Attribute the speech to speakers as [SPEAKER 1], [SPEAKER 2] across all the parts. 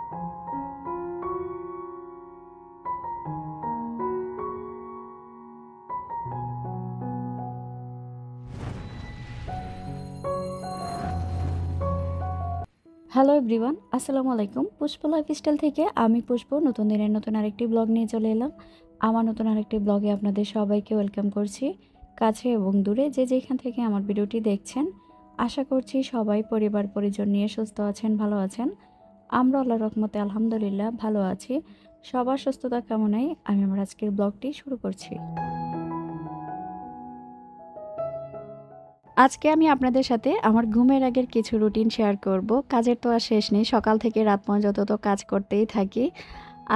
[SPEAKER 1] Hello everyone, আসসালামু আলাইকুম। পুষ্প lifestyle থেকে আমি পুষ্প নতুন দিনের নতুন আরেকটি ব্লগ নিয়ে চলে এলাম। আমার নতুন আরেকটি ব্লগে আপনাদের সবাইকে ওয়েলকাম করছি, কাছে এবং দূরে যে যেখান থেকে আমার ভিডিওটি দেখছেন। আশা করছি সবাই পরিবার পরিজন নিয়ে সুস্থ আছেন, ভালো আছেন। আমরা আল্লাহর রহমতে আলহামদুলিল্লাহ ভালো আছি। সবার সুস্থতা কামনায় আমি আমার আজকের ব্লগটি শুরু করছি। আজকে আমি আপনাদের সাথে আমার ঘুমের আগের কিছু রুটিন শেয়ার করব। কাজের তো আর শেষ নেই, সকাল থেকে রাত পর্যন্ত তো কাজ করতেই থাকি।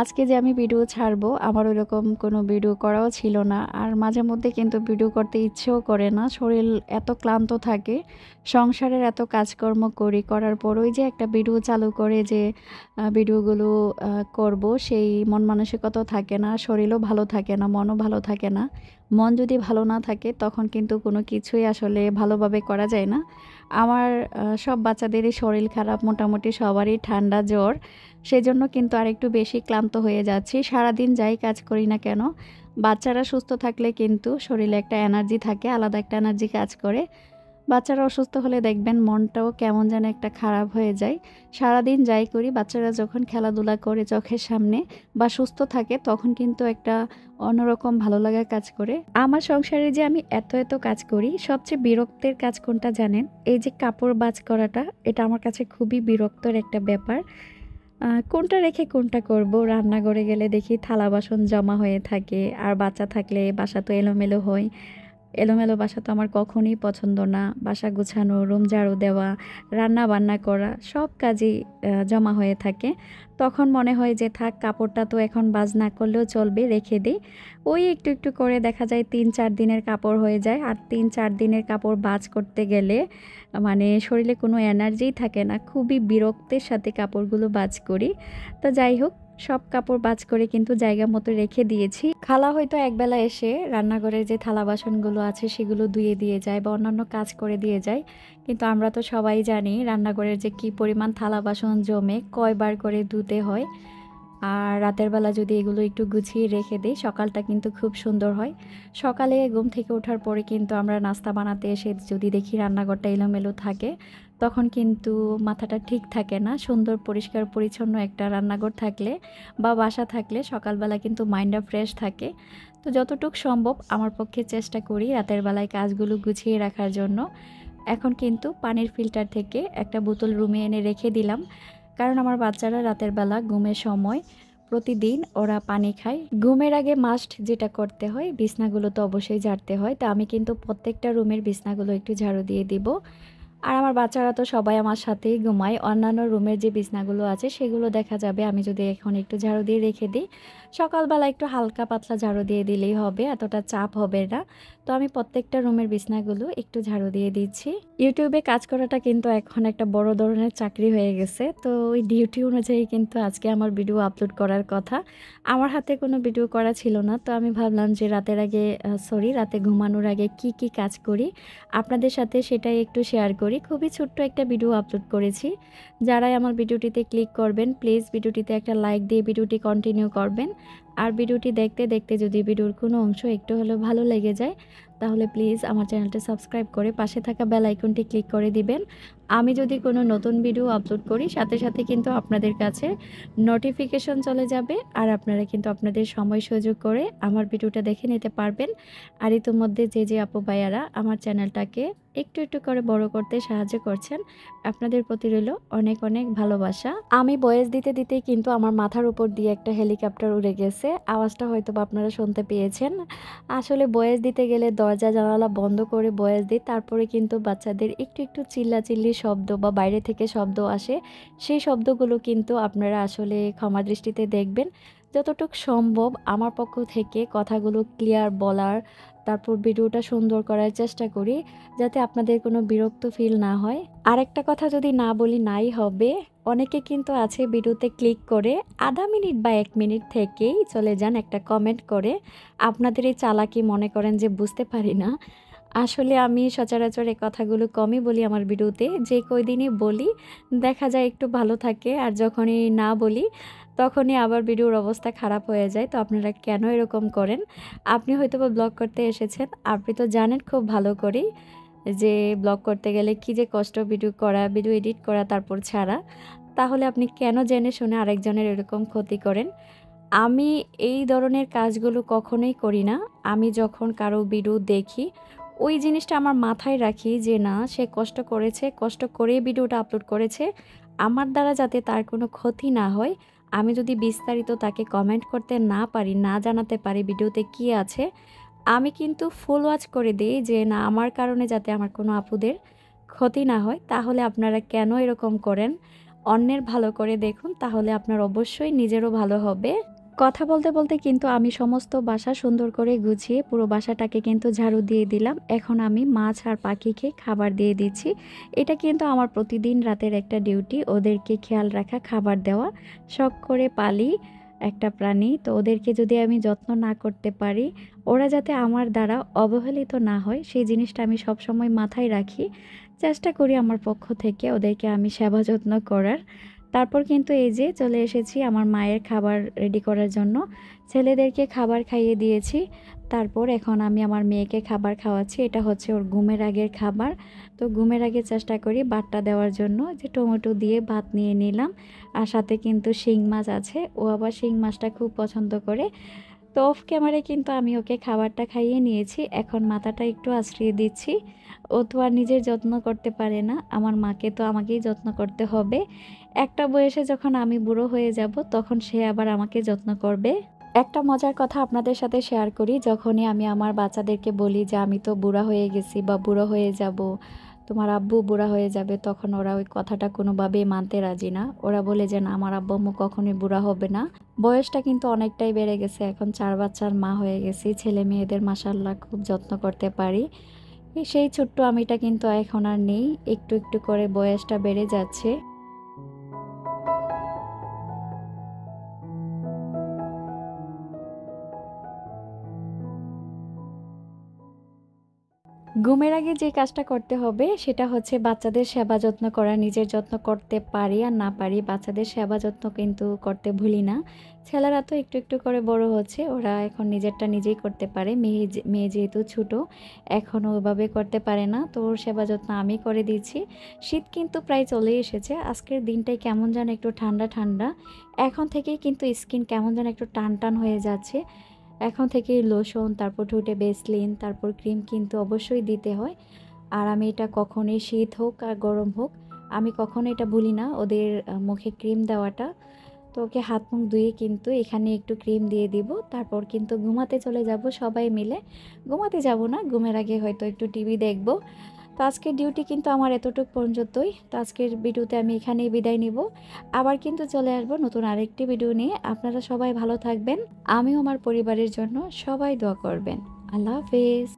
[SPEAKER 1] আজকে যে আমি ভিডিও ছাড়বো, আমার ওইরকম কোনো ভিডিও করাও ছিল না। আর মাঝে মধ্যে কিন্তু ভিডিও করতে ইচ্ছেও করে না, শরীর এত ক্লান্ত থাকে। সংসারের এত কাজকর্ম করার পরই যে একটা ভিডিও চালু করে যে ভিডিওগুলো করব, সেই মন মানসিকতাও থাকে না, শরীরও ভালো থাকে না, মনও ভালো থাকে না। মন যদি ভালো না থাকে তখন কিন্তু কোনো কিছুই আসলে ভালোভাবে করা যায় না। আমার সব বাচ্চাদেরই শরীর খারাপ, মোটামুটি সবারই ঠান্ডা জ্বর, সেজন্য কিন্তু আরেকটু বেশি ক্লান্ত হয়ে যাচ্ছি। সারাদিন যাই কাজ করি না কেন, বাচ্চারা সুস্থ থাকলে কিন্তু শরীরে একটা এনার্জি থাকে, আলাদা একটা এনার্জি কাজ করে। বাচ্চারা অসুস্থ হলে দেখবেন মনটাও কেমন যেন একটা খারাপ হয়ে যায়। সারাদিন যাই করি, বাচ্চারা যখন খেলাধুলা করে চোখের সামনে বা সুস্থ থাকে তখন কিন্তু একটা অন্যরকম ভালো লাগা কাজ করে। আমার সংসারে যে আমি এত এত কাজ করি, সবচেয়ে বিরক্তের কাজ কোনটা জানেন? এই যে কাপড় ভাঁজ করাটা, এটা আমার কাছে খুবই বিরক্তর একটা ব্যাপার। কোনটা রেখে কোনটা করব, রান্নাঘরে গেলে দেখি থালা বাসন জমা হয়ে থাকে, আর বাচ্চা থাকলে বাসা তো এলোমেলো হয়। এলোমেলো বাসা তো আমার কখনোই পছন্দ না। বাসা গুছানো, রুম ঝাড়ু দেওয়া, রান্না বান্না করা সব কাজই জমা হয়ে থাকে। তখন মনে হয় যে থাক, কাপড়টা তো এখন ভাঁজ না করলেও চলবে, রেখে দিই। ওই একটু একটু করে দেখা যায় ৩-৪ দিনের কাপড় হয়ে যায়। আর ৩-৪ দিনের কাপড় ভাঁজ করতে গেলে মানে শরীরে কোনো এনার্জিই থাকে না। খুবই বিরক্তের সাথে কাপড়গুলো ভাঁজ করি। তো যাই হোক, সব কাপড় ভাঁজ করে কিন্তু জায়গা মতো রেখে দিয়েছি। খালা হয়তো একবেলা এসে রান্নাঘরের যে থালা বাসনগুলো আছে সেগুলো ধুয়ে দিয়ে যায় বা অন্যান্য কাজ করে দিয়ে যায়। কিন্তু আমরা তো সবাই জানি রান্নাঘরের যে কি পরিমাণ থালা বাসন জমে, কয়বার করে ধুতে হয়। আর রাতের বেলা যদি এগুলো একটু গুছিয়ে রেখে দিই, সকালটা কিন্তু খুব সুন্দর হয়। সকালে ঘুম থেকে ওঠার পরে কিন্তু আমরা নাস্তা বানাতে এসে যদি দেখি রান্নাঘরটা এলোমেলো থাকে, তখন কিন্তু মাথাটা ঠিক থাকে না। সুন্দর পরিষ্কার পরিচ্ছন্ন একটা রান্নাঘর থাকলে বা বাসা থাকলে সকালবেলা কিন্তু মাইন্ডটা ফ্রেশ থাকে। তো যতটুকু সম্ভব আমার পক্ষে চেষ্টা করি রাতের বেলায় কাজগুলো গুছিয়ে রাখার জন্য। এখন কিন্তু পানির ফিল্টার থেকে একটা বোতল রুমে এনে রেখে দিলাম, কারণ আমার বাচ্চারা রাতের বেলা ঘুমের সময় প্রতিদিন ওরা পানি খায়। ঘুমের আগে মাস্ট যেটা করতে হয়, বিছনাগুলো তো অবশ্যই ঝাড়তে হয়। তো আমি কিন্তু প্রত্যেকটা রুমের বিছনাগুলো একটু ঝাড়ু দিয়ে দিব। আর আমার বাচ্চারা তো সবাই আমার সাথেই ঘুমায়। অন্যান্য রুমের যে বিছনাগুলো আছে সেগুলো দেখা যাবে আমি যদি এখন একটু ঝাড়ু দিয়ে রেখে দিই, সকালবেলা একটু হালকা পাতলা ঝাড়ু দিয়ে দিলেই হবে, এতটা চাপ হবে না। তো আমি প্রত্যেকটা রুমের বিছনাগুলো একটু ঝাড়ু দিয়ে দিচ্ছি। ইউটিউবে কাজ করাটা কিন্তু এখন একটা বড় ধরনের চাকরি হয়ে গেছে। তো ওই ডিউটি অনুযায়ী কিন্তু আজকে আমার ভিডিও আপলোড করার কথা। আমার হাতে কোনো ভিডিও করা ছিল না, তো আমি ভাবলাম যে রাতে ঘুমানোর আগে কি কি কাজ করি আপনাদের সাথে সেটাই একটু শেয়ার করি। খুবই ছোট্ট একটা ভিডিও আপলোড করেছি। যারাই আমার ভিডিওটিতে ক্লিক করবেন, প্লিজ ভিডিওটিতে একটা লাইক দিয়ে ভিডিওটি কন্টিনিউ করবেন। আর ভিডিওটি দেখতে দেখতে যদি ভিডিওর কোনো অংশ একটু হলেও ভালো লেগে যায়, তাহলে প্লিজ আমার চ্যানেলটা সাবস্ক্রাইব করে পাশে থাকা বেল আইকনটি ক্লিক করে দিবেন। আমি যদি কোনো নতুন ভিডিও আপলোড করি, সাথে সাথে কিন্তু আপনাদের কাছে নোটিফিকেশন চলে যাবে। আর আপনারা কিন্তু আপনাদের সময় সুযোগ করে আমার ভিডিওটা দেখে নিতে পারবেন। আর ইতিমধ্যে যে আপু ভাইয়ারা আমার চ্যানেলটাকে একটু একটু করে বড় করতে সাহায্য করছেন, আপনাদের প্রতি রইল অনেক অনেক ভালোবাসা। আমি ভয়েস দিতে দিতেই কিন্তু আমার মাথার উপর দিয়ে একটা হেলিকপ্টার উড়ে গেছে, আওয়াজটা হয়তো আপনারা শুনতে পেয়েছেন। আসলে ভয়েস দিতে গেলে দরজা জানালা বন্ধ করে ভয়েস দিই, তারপরে কিন্তু বাচ্চাদের একটু একটু চিল্লাচিল্লি শব্দ বা বাইরে থেকে শব্দ আসে, সেই শব্দগুলো কিন্তু আপনারা আসলে ক্ষমা দৃষ্টিতে দেখবেন। যতটুকু সম্ভব আমার পক্ষ থেকে কথাগুলো ক্লিয়ার বলার, তারপর ভিডিওটা সুন্দর করার চেষ্টা করি, যাতে আপনাদের কোনো বিরক্ত ফিল না হয়। আরেকটা কথা যদি না বলি নাই হবে, অনেকে কিন্তু আছে ভিডিওতে ক্লিক করে আধা মিনিট বা 1 মিনিট থেকেই চলে যান একটা কমেন্ট করে। আপনাদের এই চালাকি মনে করেন যে বুঝতে পারি না। আসলে আমি সচরাচর এই কথাগুলো কমই বলি আমার ভিডিওতে। যে কয়দিনই বলি দেখা যায় একটু ভালো থাকে। আর যখনই না বলি তখনই আবার ভিডিওর অবস্থা খারাপ হয়ে যায়। তো আপনারা কেন এরকম করেন? আপনি হয়তোবা ব্লগ করতে এসেছেন। আপনি তো জানেন খুব ভালো করেই যে ব্লগ করতে গেলে কী যে কষ্ট ভিডিও করা, ভিডিও এডিট করা তারপর ছাড়া। তাহলে আপনি কেন জেনে শুনে আরেকজনের এরকম ক্ষতি করেন? আমি এই ধরনের কাজগুলো কখনোই করি না। আমি যখন কারো ভিডিও দেখি, ওই জিনিসটা আমার মাথায় রাখি যে না সে কষ্ট করেছে, কষ্ট করেই ভিডিওটা আপলোড করেছে। আমার দ্বারা যাতে তার কোনো ক্ষতি না হয়, আমি যদি বিস্তারিত তাকে কমেন্ট করতে না পারি, না জানাতে পারি ভিডিওতে কী আছে, আমি কিন্তু ফুল ওয়াচ করে দেই যে না আমার কারণে যাতে আমার কোনো আপুদের ক্ষতি না হয়। তাহলে আপনারা কেন এরকম করেন? অন্যের ভালো করে দেখুন, তাহলে আপনার অবশ্যই নিজেরও ভালো হবে। কথা বলতে বলতে কিন্তু আমি সমস্ত বাসা সুন্দর করে গুছিয়ে পুরো বাসাটাকে কিন্তু ঝাড়ু দিয়ে দিলাম। এখন আমি মাছ আর পাখিকে খাবার দিয়ে দিচ্ছি। এটা কিন্তু আমার প্রতিদিন রাতের একটা ডিউটি, ওদেরকে খেয়াল রাখা, খাবার দেওয়া। শখ করে পালি একটা প্রাণী, তো ওদেরকে যদি আমি যত্ন না করতে পারি, ওরা যাতে আমার দ্বারা অবহেলিত না হয় সেই জিনিসটা আমি সবসময় মাথায় রাখি। চেষ্টা করি আমার পক্ষ থেকে ওদেরকে আমি সেবা যত্ন করার। তারপর কিন্তু এই যে চলে এসেছি আমার মায়ের খাবার রেডি করার জন্য। ছেলেদেরকে খাবার খাইয়ে দিয়েছি। তারপর এখন আমি আমার মেয়েকে খাবার খাওয়াচ্ছি। এটা হচ্ছে ওর ঘুমের আগের খাবার। তো ঘুমের আগে চেষ্টা করি ভাতটা দেওয়ার জন্য, যে টমেটো দিয়ে ভাত নিয়ে নিলাম। আর সাথে কিন্তু শিং মাছ আছে। ও আবার শিং মাছটা খুব পছন্দ করে। তো অফ ক্যামেরায় কিন্তু আমি ওকে খাবারটা খাইয়ে নিয়েছি। এখন মাথাটা একটু আঁচড়িয়ে দিচ্ছি। ও তো আর নিজের যত্ন করতে পারে না। আমার মাকে তো আমাকেই যত্ন করতে হবে। একটা বয়সে যখন আমি বুড়ো হয়ে যাব তখন সে আবার আমাকে যত্ন করবে। একটা মজার কথা আপনাদের সাথে শেয়ার করি, যখনই আমি আমার বাচ্চাদেরকে বলি যে আমি তো বুড়া হয়ে গেছি বা বুড়ো হয়ে যাব, তোমার আব্বু বুড়া হয়ে যাবে, তখন ওরা ওই কথাটা কোনোভাবেই মানতে রাজি না। ওরা বলে যে না আমার আব্বু আম্মু কখনোই বুড়া হবে না। বয়সটা কিন্তু অনেকটাই বেড়ে গেছে, এখন 4 বাচ্চার মা হয়ে গেছি, ছেলে মেয়েদের মাশাআল্লাহ খুব যত্ন করতে পারি। সেই ছোট্ট আমিটা কিন্তু এখন আর নেই, একটু একটু করে বয়সটা বেড়ে যাচ্ছে। ঘুমের আগে যে কাজটা করতে হবে সেটা হচ্ছে বাচ্চাদের সেবা যত্ন করা। নিজের যত্ন করতে পারি আর না পারি, বাচ্চাদের সেবা যত্ন কিন্তু করতে ভুলি না। ছেলেরা তো একটু একটু করে বড় হচ্ছে, ওরা এখন নিজেরটা নিজেই করতে পারে। মেয়ে যেহেতু ছোট, এখনও ওইভাবে করতে পারে না, তো ওর সেবা যত্ন আমি করে দিচ্ছি। শীত কিন্তু প্রায় চলেই এসেছে। আজকের দিনটাই কেমন যেন একটু ঠান্ডা ঠান্ডা। এখন থেকেই কিন্তু স্কিন কেমন যেন একটু টান টান হয়ে যাচ্ছে। এখন থেকেই লোশন, তারপর ঠোঁটে ভ্যাসলিন, তারপর ক্রিম কিন্তু অবশ্যই দিতে হয়। আর আমি এটা কখনোই, শীত হোক আর গরম হোক, আমি কখনো এটা ভুলি না ওদের মুখে ক্রিম দেওয়াটা। তো ওকে হাত মুখ ধুয়ে কিন্তু এখানে একটু ক্রিম দিয়ে দিব। তারপর কিন্তু ঘুমাতে চলে যাব সবাই মিলে। ঘুমাতে যাব না, ঘুমের আগে হয়তো একটু টিভি দেখব। তো আজকের ডিউটি কিন্তু আমার এতটুকু পর্যন্তই। তো আজকের ভিডিওতে আমি এখানেই বিদায় নিব। আবার কিন্তু চলে আসবো নতুন আরেকটি ভিডিও নিয়ে। আপনারা সবাই ভালো থাকবেন। আমিও আমার পরিবারের জন্য সবাই দোয়া করবেন। আল্লাহ হাফেজ।